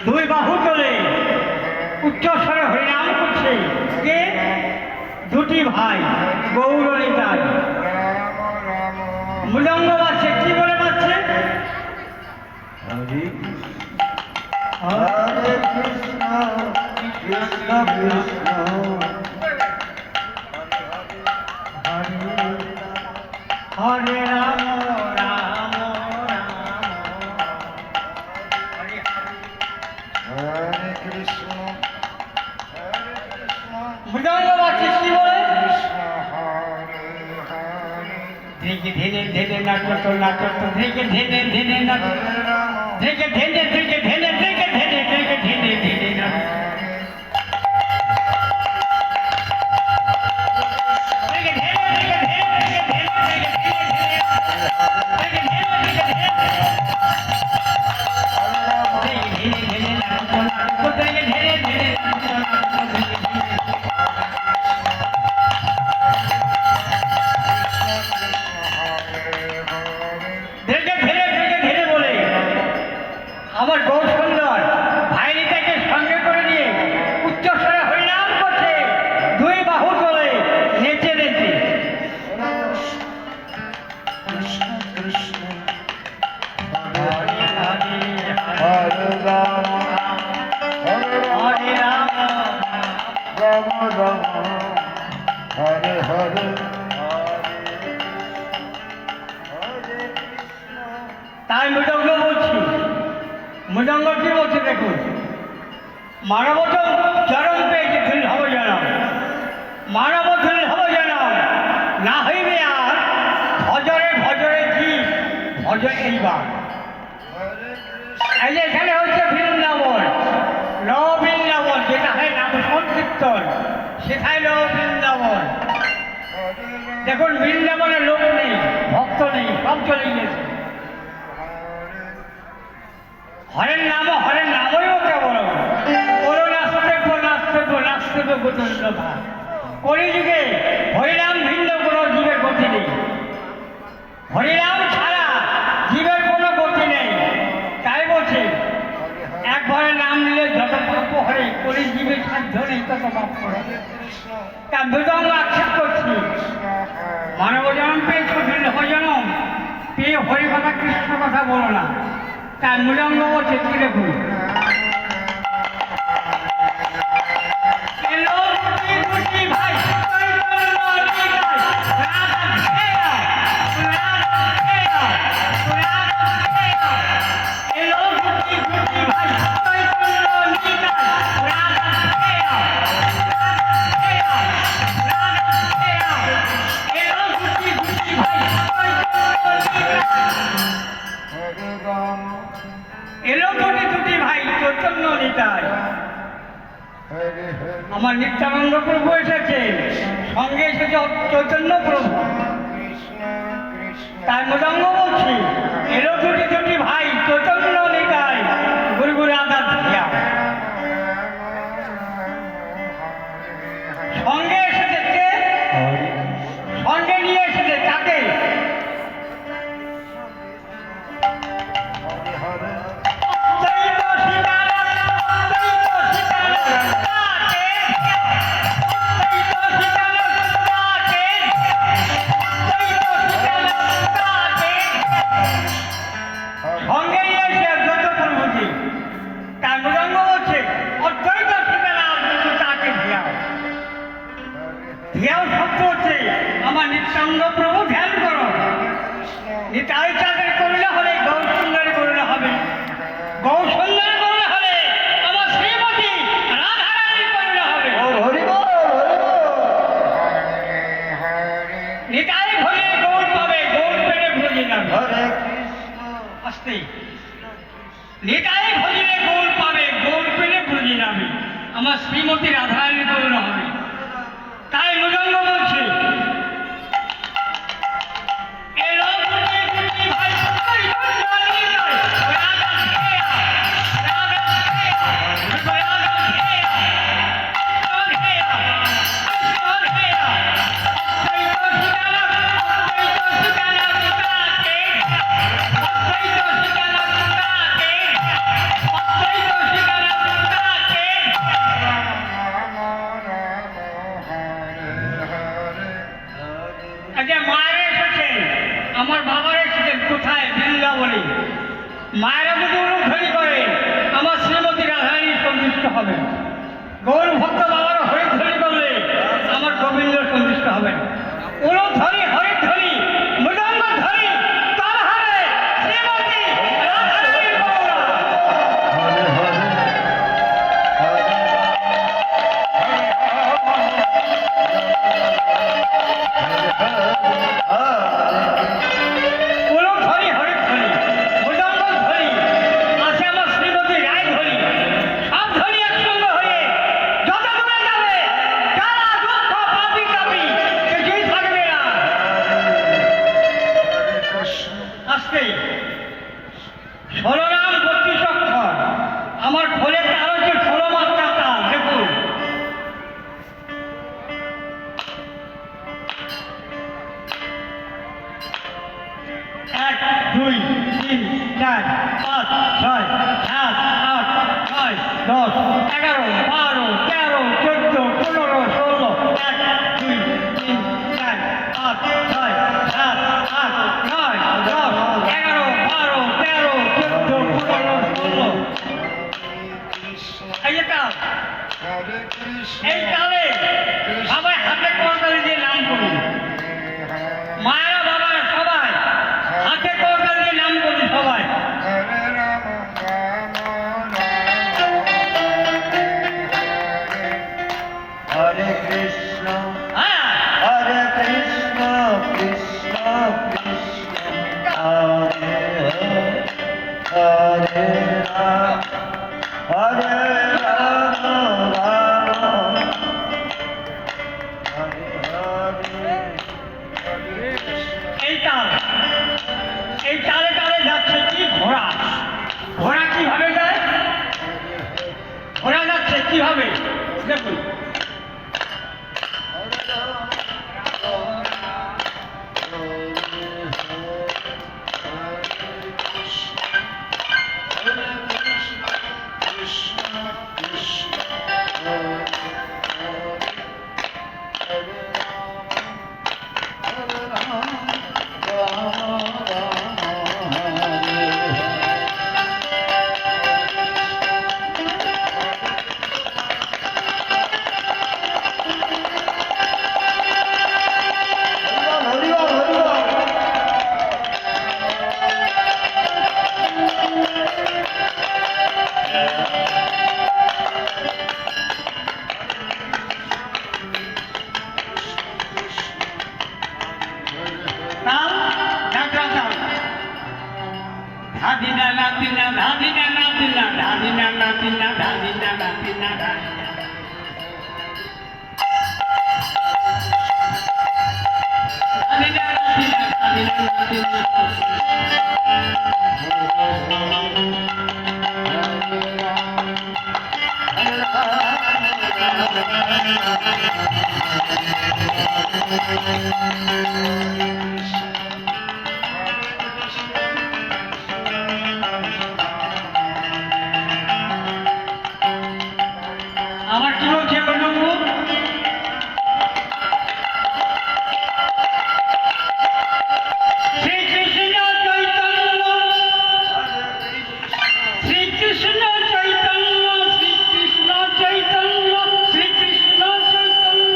দুই বাহু তোলে উচ্চস্বরে হরিনাম করছে কে? দুটি ভাই গৌরনিতাই। মৃদঙ্গ বাজছে, কি বলে বাজছে? হরে কৃষ্ণ কৃষ্ণ কৃষ্ণ হরে রাম রাম হরে কৃষ্ণ মৃদঙ্গ বাজছে, কি বলে? কৃষ্ণ হরে হরে ধীরে ধীরে ধীরে নাটক নাটক ধীরে ধীরে ধীরে নাটক ধীরে ধীরে ধীরে ধীরে ধীরে ধীরে ধীরে ধীরে ধীরে নাটক আমার গৌর সুন্দর ভাইরিটাকে সঙ্গে করে নিয়ে উচ্চস্বরে হরিনাম করছে, দুই বাহু তোলে নেচে নেচে। কৃষ্ণ কৃষ্ণ হরে হরে হরে রাম হরে হরে রাম রাম রাম হরে হরে তাই মৃদঙ্গ বলছি, মৃদঙ্গ কি বলছে দেখুন, মানবত চরম পেয়েছে ধীর হব জানাম, মানব ধীর হব জানাম, না হইবে আর ভজরে ভজরে কি ভজন এইবার। এই যে এখানে হচ্ছে বৃন্দাবন, নব বৃন্দাবন, যেটা হয় নাম সংকীর্তন, সেটাই নব বৃন্দাবন। দেখুন বৃন্দাবনে লোক নেই, ভক্ত নেই, সব চলে গিয়েছে। হরের নামও কেবল বলো নাচতে গোতন্ড ভাব। কলিযুগে হরিনাম ভিন্ন কোনো জীবের গতি নেই, হরিনাম ছাড়া জীবের কোনো গতি নেই। তাই বলছে একবারে নাম নিলে যত পাপ হরে, কলি জীবের সাধ্য নেই তত পাপ করে। তা মৃদঙ্গ আক্ষেপ করছি, মানব জন্ম পেয়ে কঠিন হজনম পেয়ে হরি কথা কৃষ্ণ কথা বলো না। তার মৃদঙ্গ বলছে কি দেখুন, ভাই এলো দুটি ভাই চৈতন্য নিতাই। আমার নিত্যানন্দ প্রভু এসেছে, সঙ্গে এসেছে চৈতন্য প্রভু। তাই মৃদঙ্গ বলছি এলো দুটি ভাই চৈতন্য নিতাই, গুরু গুরু আদার ধিয়া। সঙ্গে এসেছে কে? সঙ্গে নিয়ে এসেছে তাকে। ধ্যান শব্দ হচ্ছে আমার নিত্যানন্দ প্রভু ধ্যান করো। নিতাই চাঁদের করলে হলে গৌর সুন্দরী করলে হবে, গৌর সুন্দরী করলে হলে আমার শ্রীমতী রাধা শ্রীমতী রাধারানী পূর্ণ হবে। তাই মৃদঙ্গ বলছে মায়ের এসেছেন, আমার বাবার এসেছেন কোথায়? বৃন্দাবনে। মায়েরা যদি অনুধ্বনি করে আমার শ্রীমতী রাধারানী সন্তুষ্ট হবেন। গৌর ভক্ত বাবারা হরিধ্বনি করলে আমার গোবিন্দ সন্তুষ্ট হবেন। অনুধ্বনি হরিধ্বনি মৃদঙ্গ ধ্বনি তার হারে শ্রীমতী রাধারানীর গৌরা। হরে হরে উলুধ্বনি হরিধ্বনি মৃদঙ্গ ধ্বনি আছে আমার শ্রীমতী রায় ধ্বনি। সব ধ্বনি একসঙ্গে হয়ে যত দূরে যাবে যারা দুঃখ পাপি তাপি কিছুই থাকবে না। কৃষ্ণ আসতে 16 নাম 32 অক্ষর আমার খোলে তার হচ্ছে 16 মাত্রা তাল। দেখুন এক দুই তিন চার পাঁচ ছয় সাত আট নয় 10 11 12 13 14 15 16 এক দুই তিন চার পাঁচ ছয় সাত আট নয় 10 11 12 13 14 15 16। এই যে তাল, হরে কৃষ্ণ এই তালে সবাই হাতে করতালি দিয়ে নাম করুন। মায়েরা বাবারা সবাই হাতে করতালি দিয়ে নাম করুন সবাই। হরে রাম রাম রাম হরে কৃষ্ণ হ্যাঁ হরে কৃষ্ণ কৃষ্ণ কৃষ্ণ হরে হরে রাম হরে রাম রাম হরে হরে হরে কৃষ্ণ এই তাল, এই তালে তালে যাচ্ছে কি ঘোড়া। ঘোড়া কিভাবে যায়? ঘোড়া যাচ্ছে কিভাবে দেখুন। তাল যাত্রা তাল ধাদিনা নাতিনা ধাদিনা নাতিনা ধাদিনা নাতিনা ধাদিনা নাতিনা ধাদিনা নাতিনা ধাদিনা নাতিনা। আমার কি বলছে বন্ধু? শ্রীকৃষ্ণ চৈতন্য শ্রীকৃষ্ণ চৈতন্য শ্রীকৃষ্ণ চৈতন্য শ্রীকৃষ্ণ চৈতন্য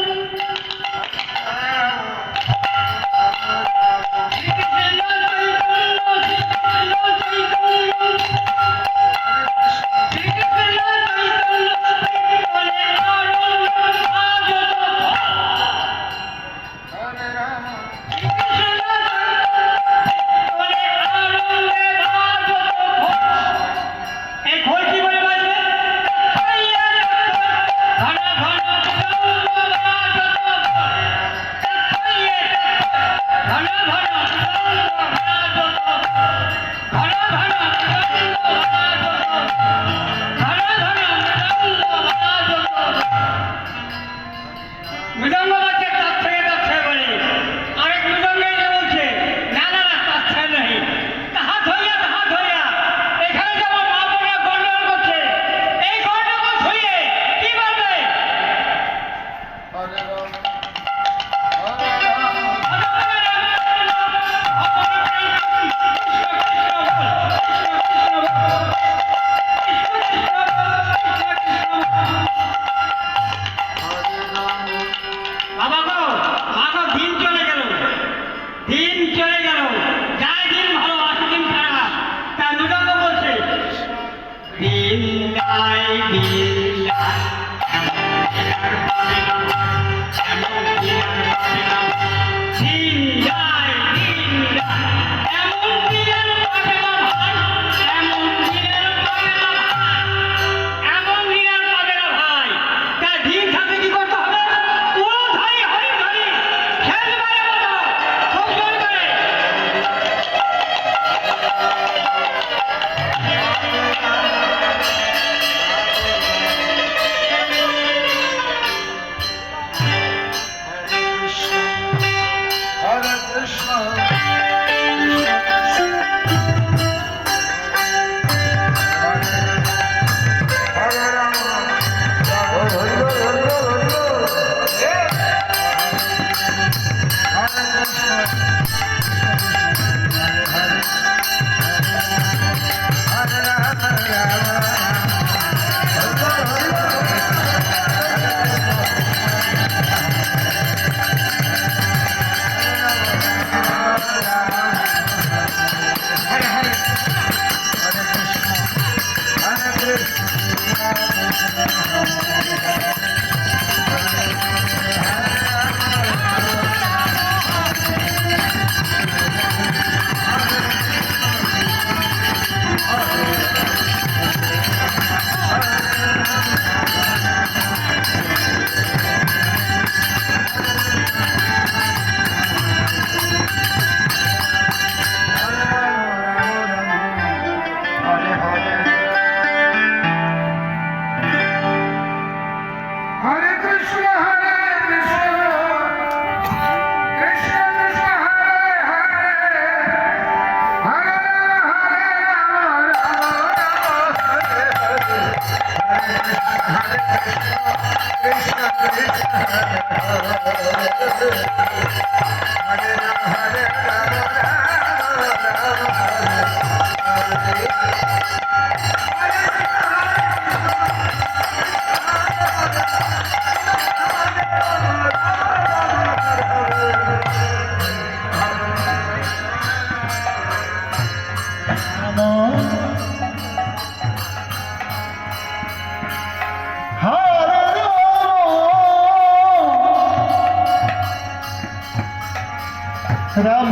রাম রাম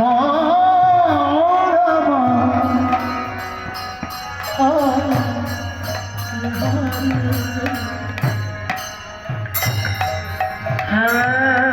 হরে